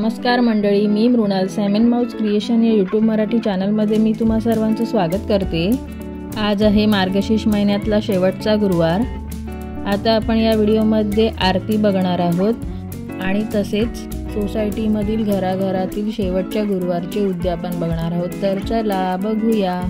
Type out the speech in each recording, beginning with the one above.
नमस्कार मंडळी, मी Mrinal Saman mouse creation या यूट्यूब मराठी चॅनलमध्ये मी तुम्हा सर्वांचं स्वागत करते। आज आहे मार्गशीर्ष महिन्यातला शेवटचा गुरुवार। आता आपण या व्हिडिओमध्ये आरती बघणार आहोत आणि तसेच सोसायटीमधील घराघरातील शेवटच्या गुरुवारचे उद्यापन बघणार आहोत। तर चला बघूया।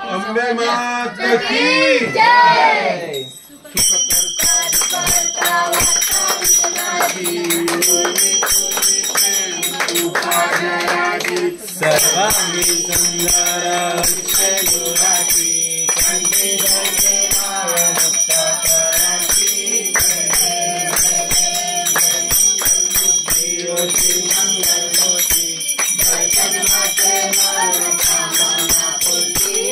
अम्बे माता की जय। सर्वांगी सुंदर गुराची कंठी धरते माता कराची देवची मंगल होती दर्शन माते माता पुत्री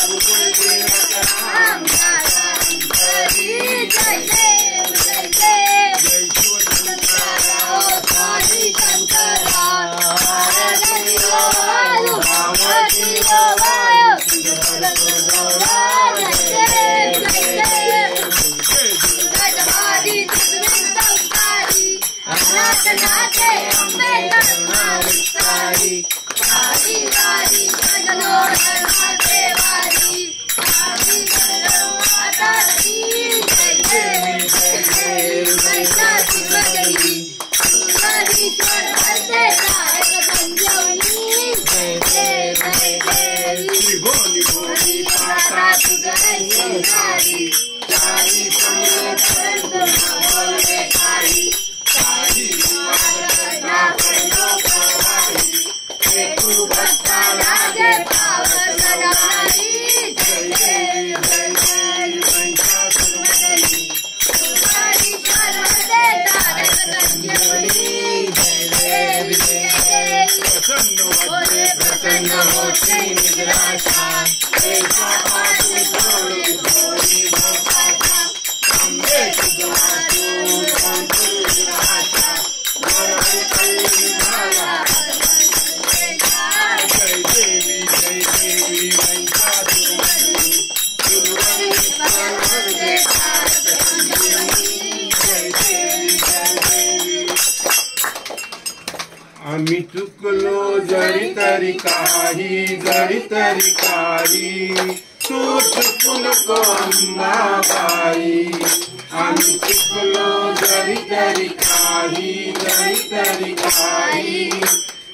रघुकुल तिलक राम दाता अंतरी जय देव जय देव जय शिव शंकरा स्वामी शंकरा भारती वायु भावती वायु नाचे अम्बे करुणाविस्तारी वारी वारी भजनो धर्माचे वारी वारी भजनो माता दी जय देव जय देव जय शिवगरी सुंदरीश्वर वंदे तारक संजीवनी जय देव जय देव भोली भोली माता तुझे सिंगारी चारी समय परंतु न बोले कारी सारी माता प्रणो प्रवाही एकु भक्ता लागे पाव सदारी जय देव जय देव महिषासुरमर्दिनी सुंदरीश्वर वंदे तारक संजीवनी जय देव जय देव प्रसन्न होती निद्राशा ऐसा पासु छोड़ी छोड़ी भोपाशा अम्बे तुझवासु संतुर निराशा मरवे कल्ली माला जय देवी महिषासुरमर्दिनी सुरवंदे तारक संजीवनी जय देवी जय देवी आम्ही चुकलो जरी तरी काही तू चुकू नको अंबाबाई आम्ही चुकलो जरी तरी काही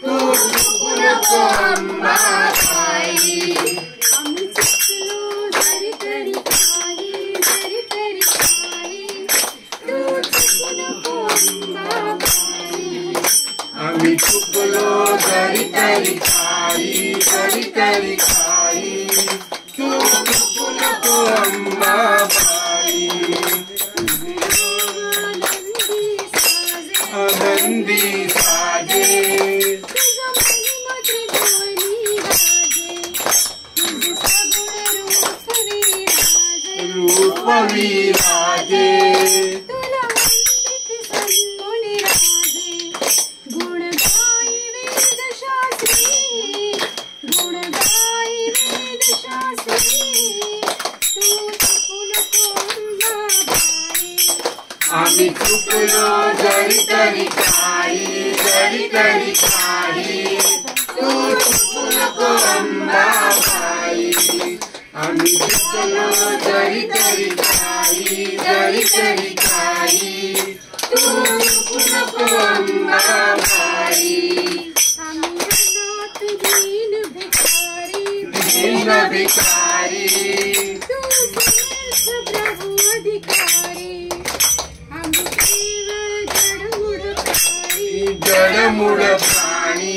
तू चुकू नको अंबाबाई आम्ही चुकलो जरी तरी काही तू चुकू नको अंबाबाई आम्ही चुकलो जरी तरी काही तू चुकू नको अंबाबाई आनंदी साजे रूप विराजे आम्ही चुकलो जरी तरी काही तू चुकू नको अंबाबाई आम्ही चुकलो जरी तरी काही तू चुकू नको अंबाबाई दीन भिकारी जडमुड प्राणी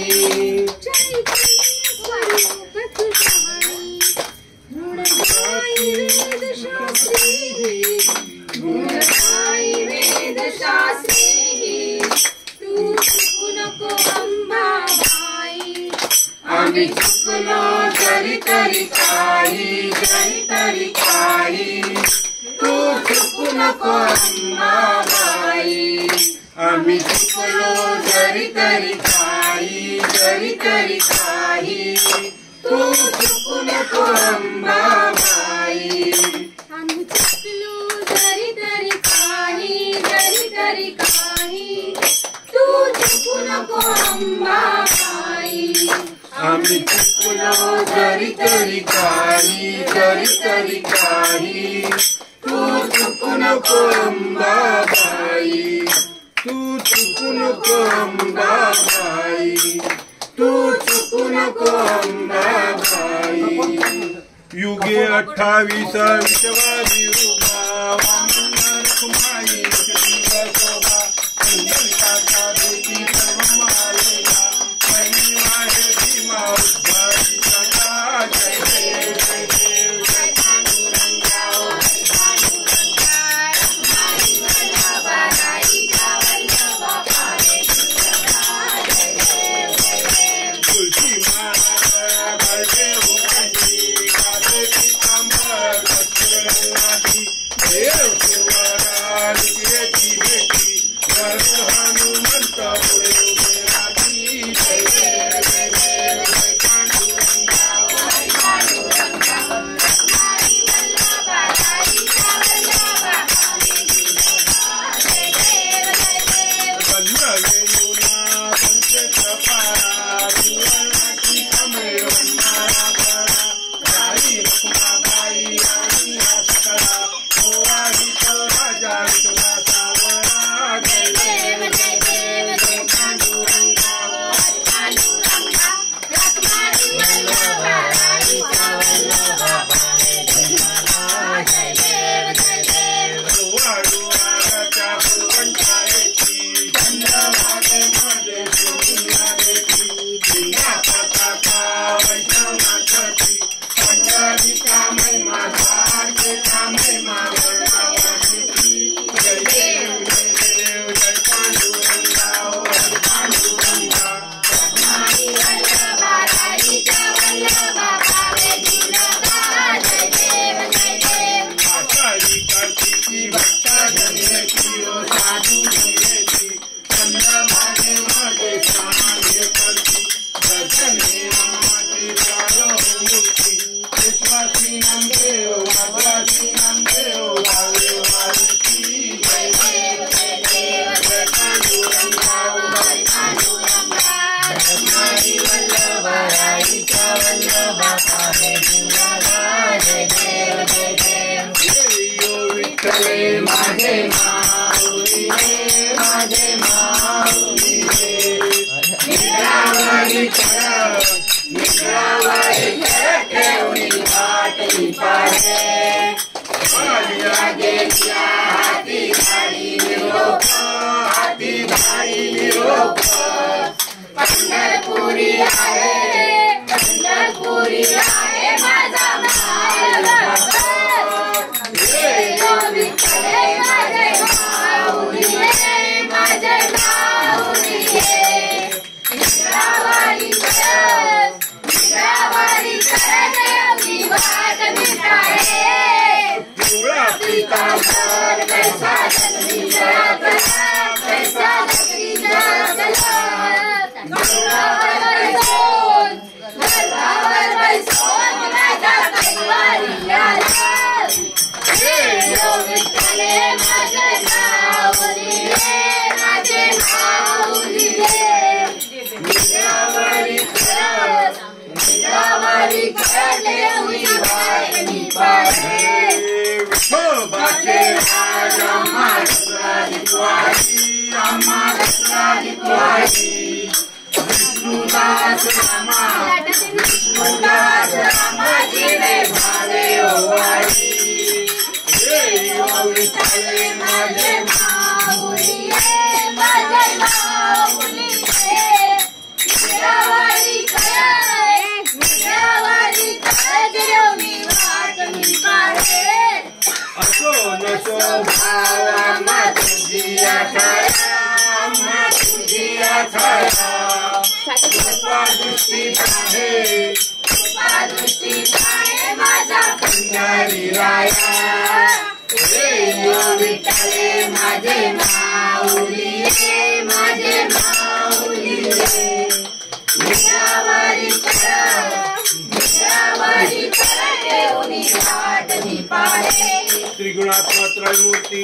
आम्ही चुकलो जरी तरी काही तू चुकू नको अंबाबाई आम्ही चुकलो जरी तरी काही तू चुकू नको अंबाबाई आम्ही चुकलो जरी तरी काही तू चुकू नको अंबाबाई आम्ही चुकलो जरी तरी काही तू चुकू नको अंबाबाई तू चुकू नको अंबाबाई तू चुकू नको अंबाबाई युगे 28 विश्वादी युगा वामन रखमाई शोभा सुंदरता देती सर्व मालेला महिमा है भीमा उद्धारी सदा जय देव जय देव जय पांडुरंगा रखमाई वल्लभा नायिका वल्लभा पारे जय देव तुलसी माला बलदेव कंदी काते ओवाळी विष्णुदास रामा विष्णुदास रामाची रे भावे ओवाळी विठ्ठले माझे माऊली माझे माऊली मीरावारी मी वाट मी पाहे असो नसो भावा मा तुझिया छाया कृपा दृष्टी पाहे माझा पंढरी राया विठ्ठले माझे माऊली मीरावारी ठेवून वाट मी पाहे त्रिगुणात्मा त्रयमूर्ती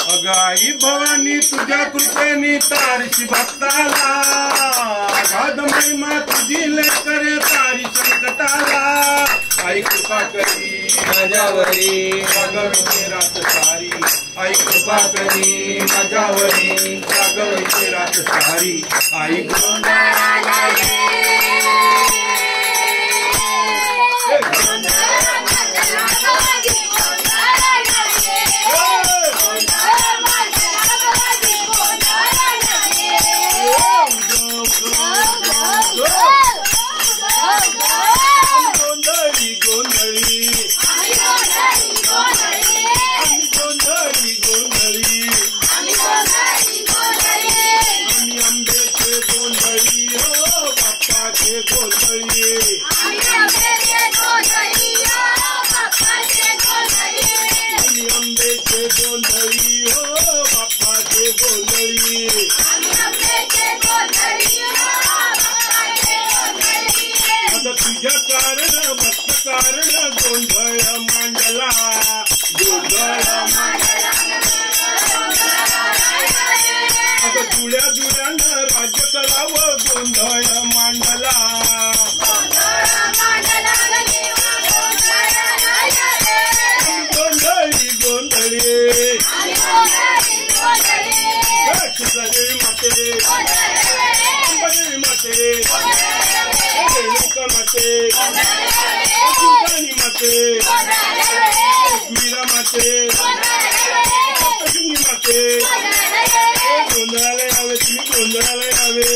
अगाई भवानी तुझ्या कृपेनी तारशी भक्ताला अगाध महिमा तुझी करे तारी संकटाला आई कृपा करी माझ्यावरी जागविते रात सारी आई कृपा करी माझ्यावरी जागविते रात सारी आई गोंधळाला तुझ्या कारण भक्त कारण गोंधळ मांडला आता जुळ्या जुळ्यानं राज्य करावं गोंधळ मांडला गोंधळी गोंधळी शिवदेवी माते अंबादेवी माते रेणुका माते शिवराणी माते मीरा माते सप्तशृंगी माते गोंधळाला यावे तुम्ही गोंधळाला यावे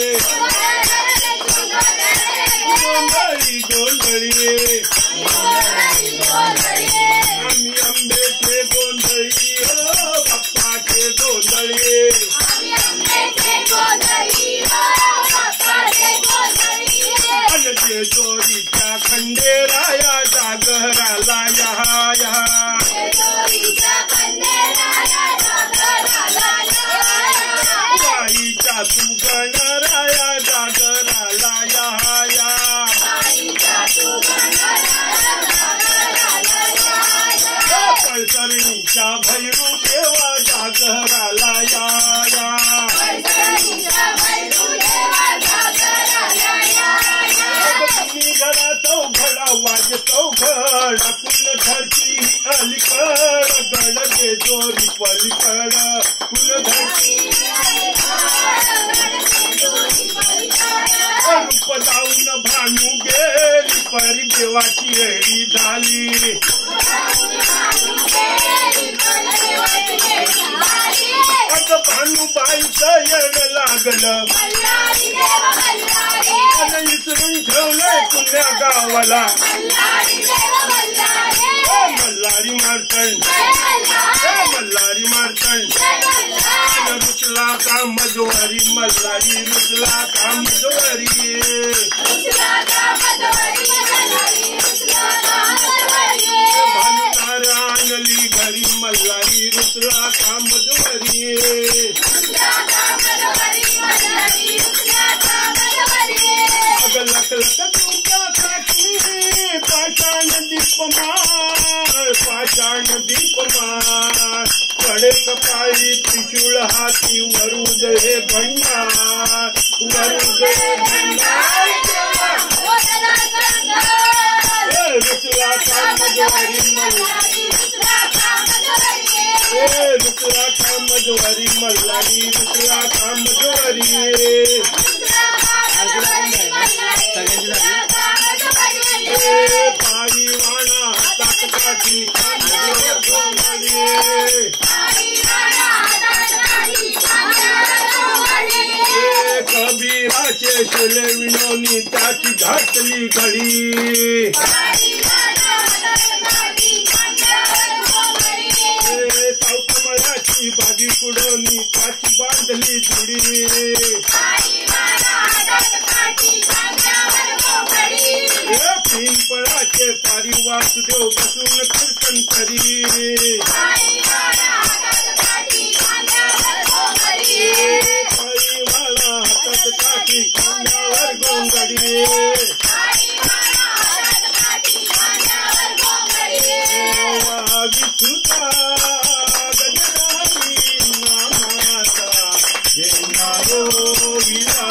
गोंधळी गोंधळी आम्ही आंबेचे गोंधळी बाप्पाचे गोंधळी जेजोरीच्या खंडेराया जागराला या बाईच्या तू गणराया जागराला या पळसरणीच्या भैरू देवा जागराला या वाजे चौघड कुल धरती अलीकड गडगे जोरी पलीकड कुल धरती रूप जाऊन भानू गेली परी देवाची रेडी झाली अगं भानूबाईचं येड लागलं आणि विसरून ठेवलंय पुण्या गावाला मल्हारी मार्तंड मल्हारी मार्तंड रुसला का मजवारी मल्हारी रुसला का मजवारी भानुतार आणली घरी मल्हारी रुसला का मजवारी अगं लक लक तुझ्यासाठी पाषाण दीपमाळ कडे कपाळी त्रिशूळ हाती वरुद हे भंडार वरुद हे भंडार रुसला का मजवारी मल्हारी रुसला का मजवारी मल्हारी रुसला का मजवारी पायी वाणा हातात काठी कबीराचे शिले विणवणी त्याची घातली घडी सावकमळाची भाजी कुडवणी त्याची बांधली जुडी पिंपळाचे पारी वासुदेव बसून कीर्तन करी पायीवाला हातात काठी खांद्यावर गोंगडी विठुता गजरारी नामाचा घेणारो विला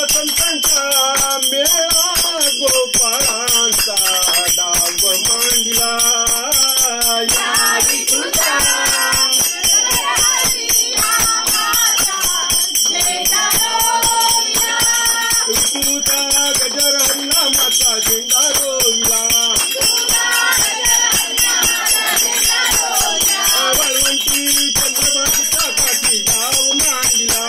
संतांचा मेळा गोपाळांचा डाव मांडला या विठुता गजर हल्ला माता झेंडा रोविला वाळवंटी चंद्रभागीचा काठी डाव मांडला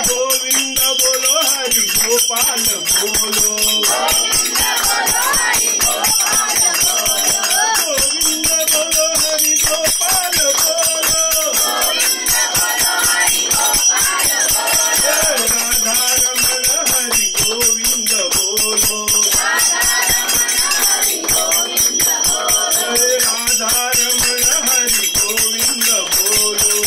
गोविंद बोलो हरि गोपाल बोलो गोविंद बोलो हरि गोपाल बोलो राधा रमण हरि गोविंद बोलो राधा रमण हरि गोविंद बोलो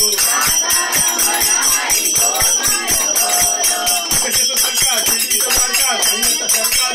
कशाचं सरकार दिल्लीचं सरकार संयुक्त सरकार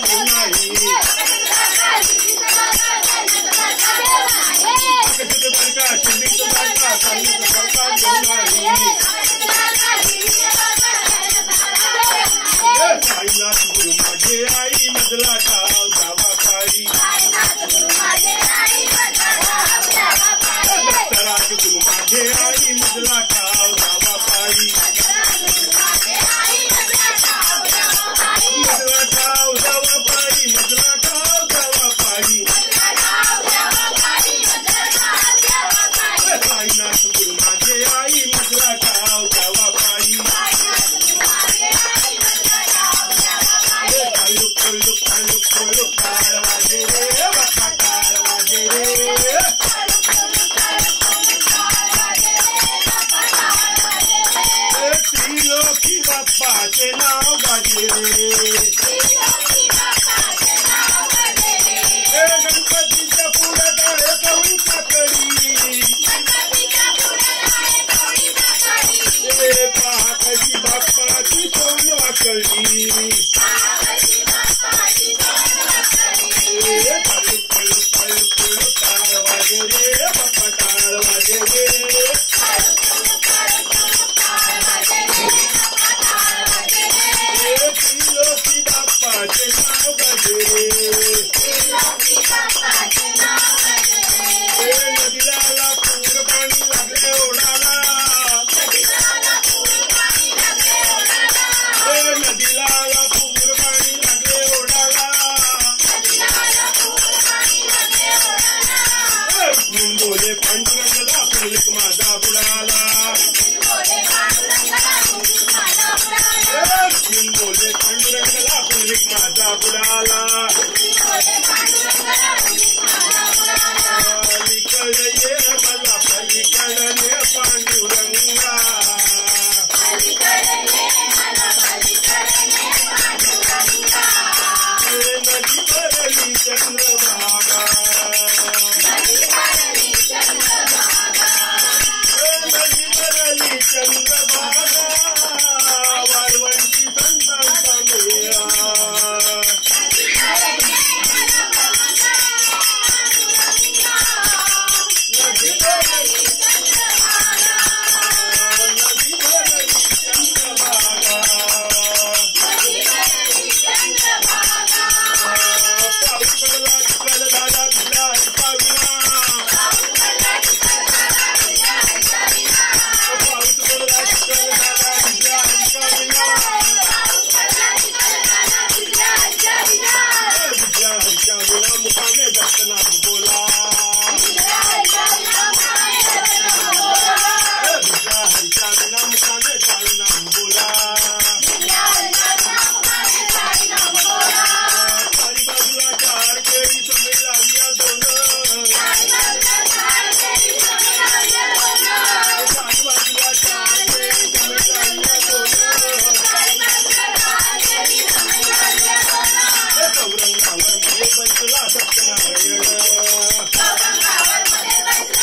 पांडुरंगला पुंडलिक माझा बुडाला बोले पांडुरंगला पुंडलिक माझा बुडाला पलीकडे ये मला पलीकडे पांडुरंगा नदी भरली चंद्रभागा नदी भरली चंद्रभागा वाळवंटी संतांचा मेळा नदी भरली चंद्रभागा पाऊस पडला चिखल झाला भिजला हरता विना पाऊस पडला चिखल झाला भिजला हरता विना भिजला हरता विना मुखाने दत्तनाम बोला भिजला हरता विना मुखाने चालनाम बोला चारी बाजूला चार केळी समोर लावल्या दोन चारी बाजूला चार केळी समोर लावल्या दोन चौरंगावर मध्ये बसला सत्यनारायण चौरंगावर मध्ये बसला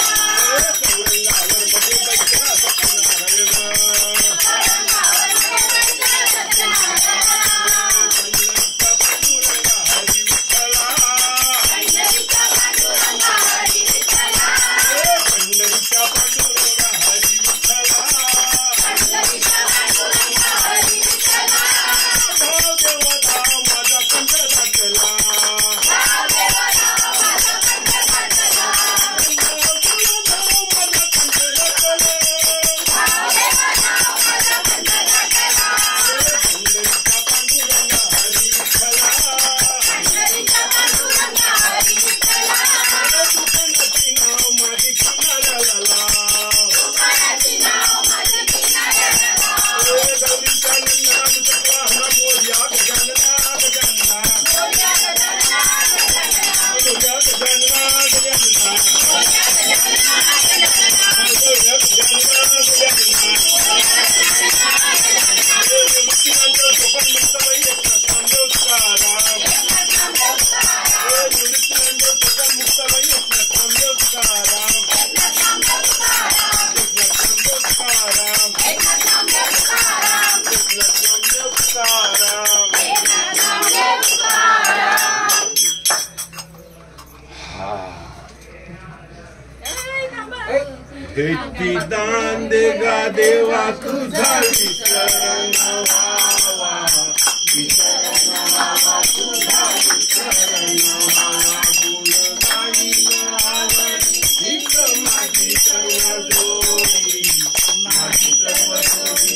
पंढरीचा पांडुरंगा हरी विठ्ठला पंढरीचा पांडुरंगा हरी विठ्ठला भाव देवता माझा कंठ दाटला देती दान देगा देवा तुझा विसरण व्हावा तुझा विसरण व्हावा गुण गाईन आवडी हीच माझी सर्व जोडी माझी सर्व जोडी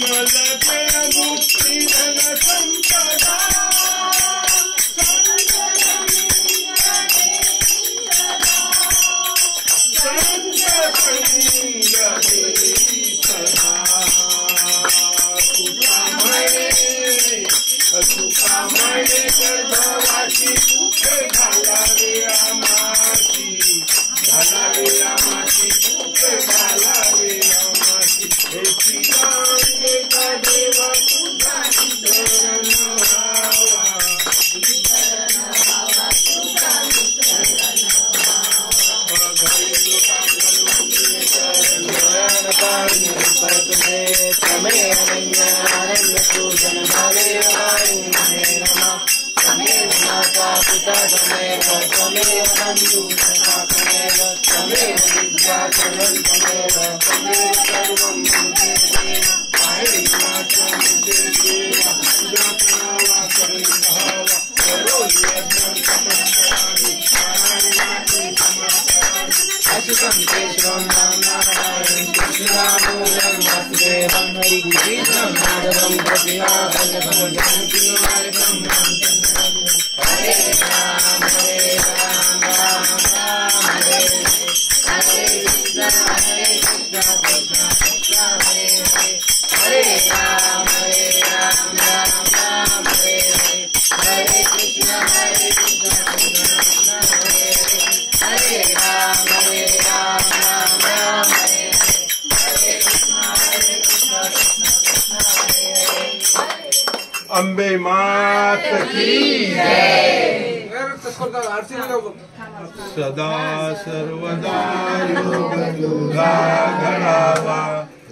मला जय मुक्ती धन संपदा तुकामणे गर्भवासी कुठे घालावे आमासी कुठे घालावे आमासी हेची दान देता देवा तुझा विसरण व्हावा Hare Ram, Hare अम्बे मात की जय। सदा सर्वदा योग तुझा घडावा,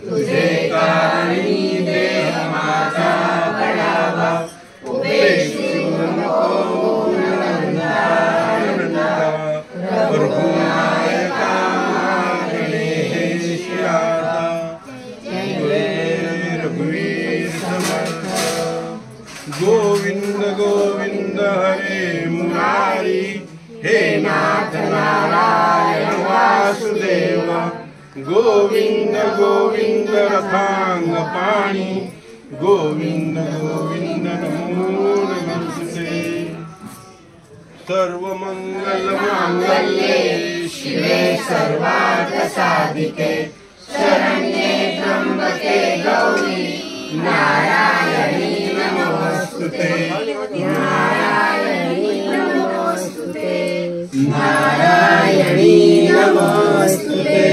तुझे कारणी देह माझा घडावा, उपेक्षू नको रघुनायका गणेश आता, रघुवीर समर्थ। गोविंद गोविंद हरे मुरारी, हे नाथ नारायण वासुदेव। गोविंद गोविंद रथांग पाणी, गोविंद गोविंद नमो नमस्ते। सर्वमंगल मांगल्ये शिवे सर्वार्थ साधिके, शरण्ये त्र्यंबके गौरी नारायणी नमोस्तुते। नारायणी नमोस्तुते, नारायणी नमोस्तुते।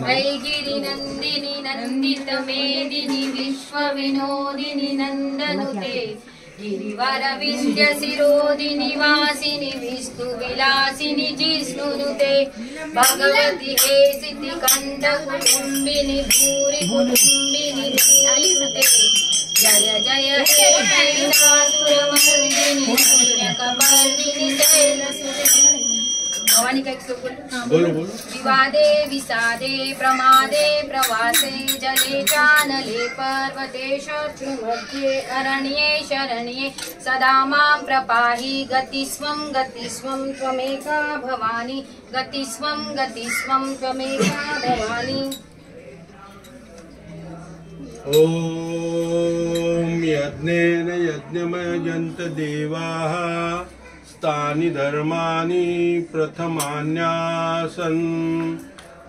ऐगिरि नंदिनी नंदित मेदिनी विश्व विनोदिनी नंदनुते, गिरिवर विंध्य शिरोदिनी वासिनी विष्णु विलासिनी जिष्णुनुते, भगवती हे सिद्धि कंठ कुटुंबिनी भूरि कुटुंबिनी नुते। जय जय हे महिषासुरमर्दिनी सूर्यकपर्दिनी शैलसुते। भवानी का एक श्लोक बोलो। विवादे विषादे प्रमादे प्रवासे, जले चानले पर्वते शत्रुमध्ये, अरण्ये शरण्ये सदा मां प्रपाहि, गतिस्वं त्वमेका भवानी, गतिस्वं त्वमेका भवानी। ओम यज्ञेन यज्ञमयजन्त देवाः, तानि धर्माणि प्रथमान्यासन्,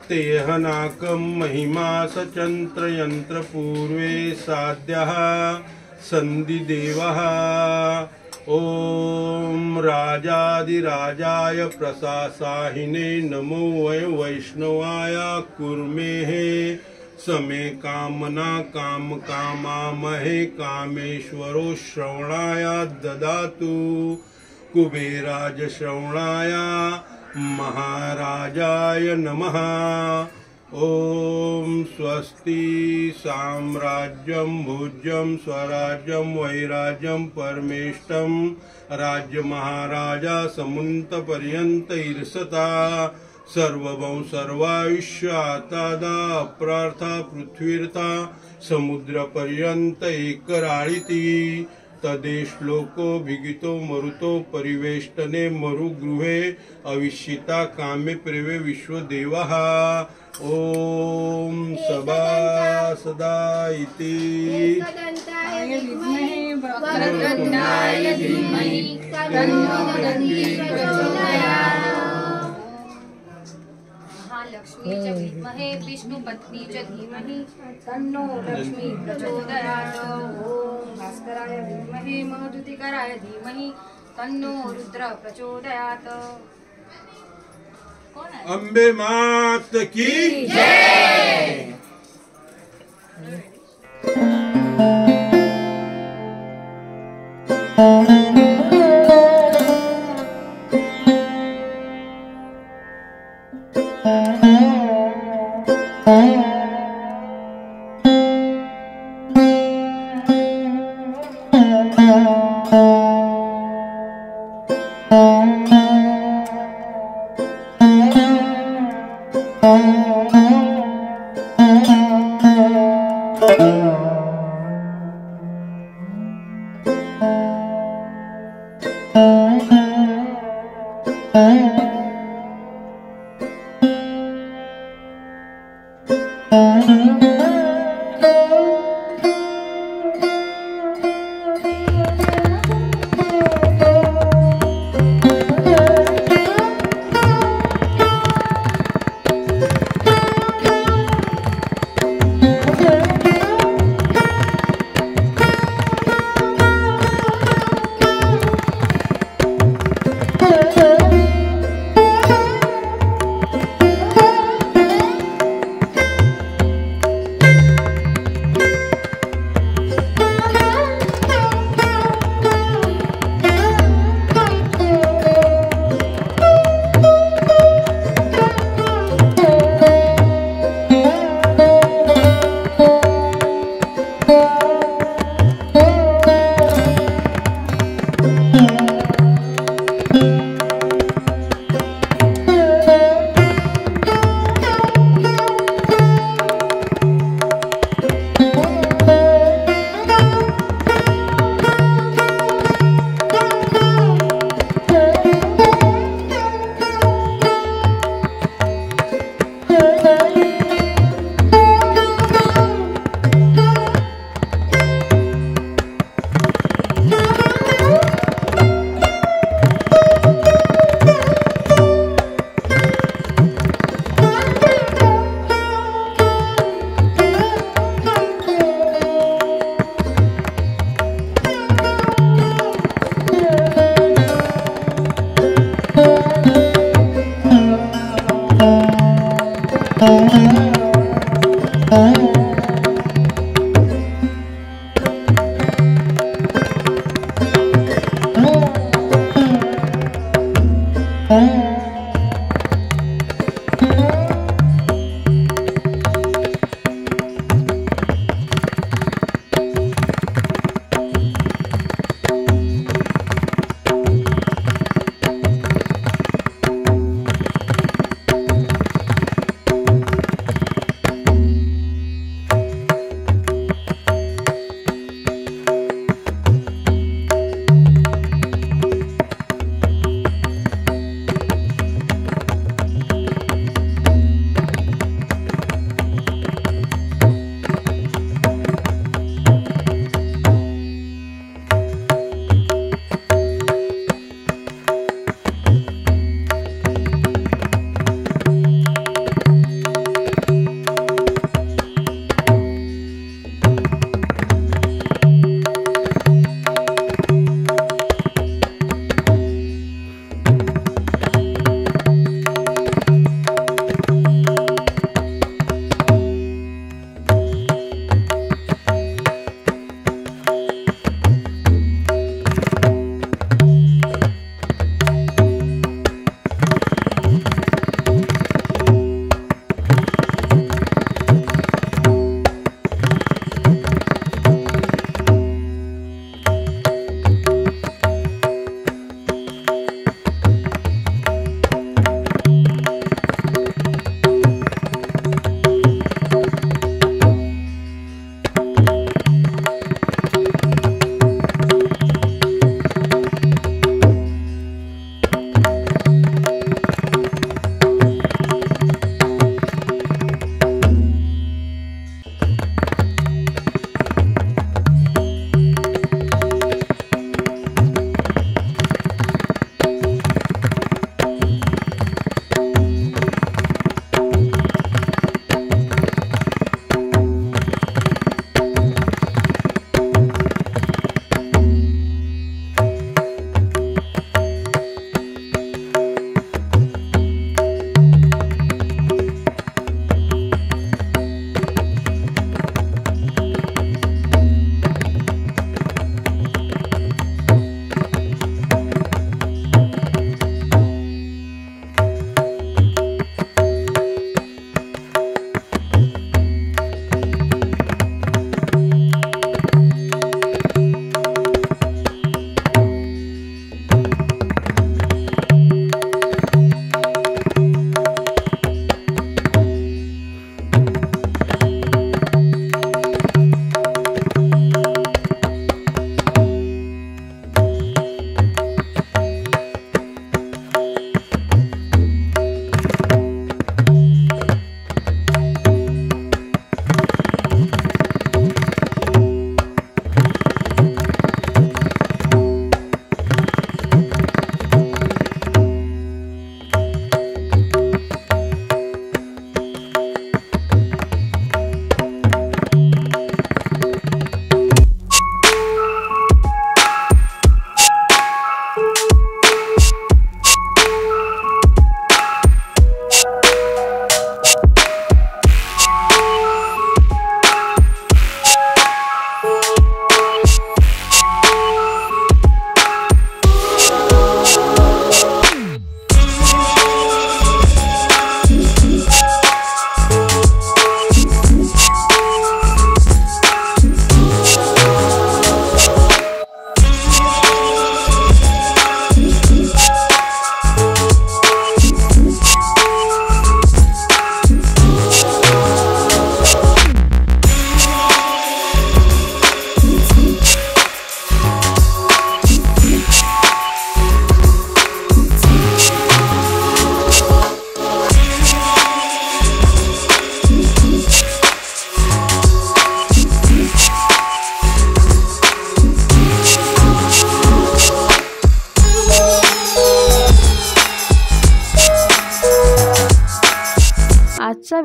तेहनाकं महिमा सचन्त्रयन्त्र पूर्वे साध्यः सन्धिदेवः। ॐ राजाधिराजाय प्रशासाहिने नमो वैष्णवाय कुर्मेहे, समे कामना काम कामामहे, कामेश्वरो श्रवणाय ददातु, कुबेराज श्रवणाय महाराजाय नमः। ओम स्वस्ति साम्राज्यं भुज्यं स्वराज्यं वैराज्यं परमेष्टं, राज्य महाराजा समुन्त पर्यंत ईर्षता, सर्वभौ सर्वायुष्यातादा अप्रार्था पृथ्वीर्था, समुद्र पर्यंत एकराळिति, तदेश्लोको भिगितो मरुतो परिवेष्टने मरुगृहे, अविश्यिता कामे प्रेवे विश्वदेवः। ओम सभा सदा इति वक्रतुण्डाय धीमहि तन्नो दन्ति प्रचोदयात्। महालक्ष्मी च विद्महे विष्णुपत्नी च धीमहि तन्नो लक्ष्मी प्रचोदयात्। ओम भास्कराय विद्महे महद्युतिकराय धीमहि तन्नो रुद्र प्रचोदयात्। अम्बे मात की जय।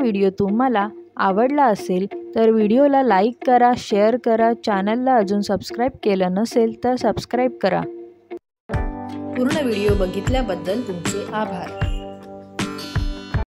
व्हिडिओ तुम्हाला आवडला असेल तर व्हिडिओला लाईक करा, शेअर करा, चॅनलला अजून सबस्क्राईब केलं नसेल तर सबस्क्राईब करा। पूर्ण व्हिडिओ बघितल्याबद्दल तुमचे आभार।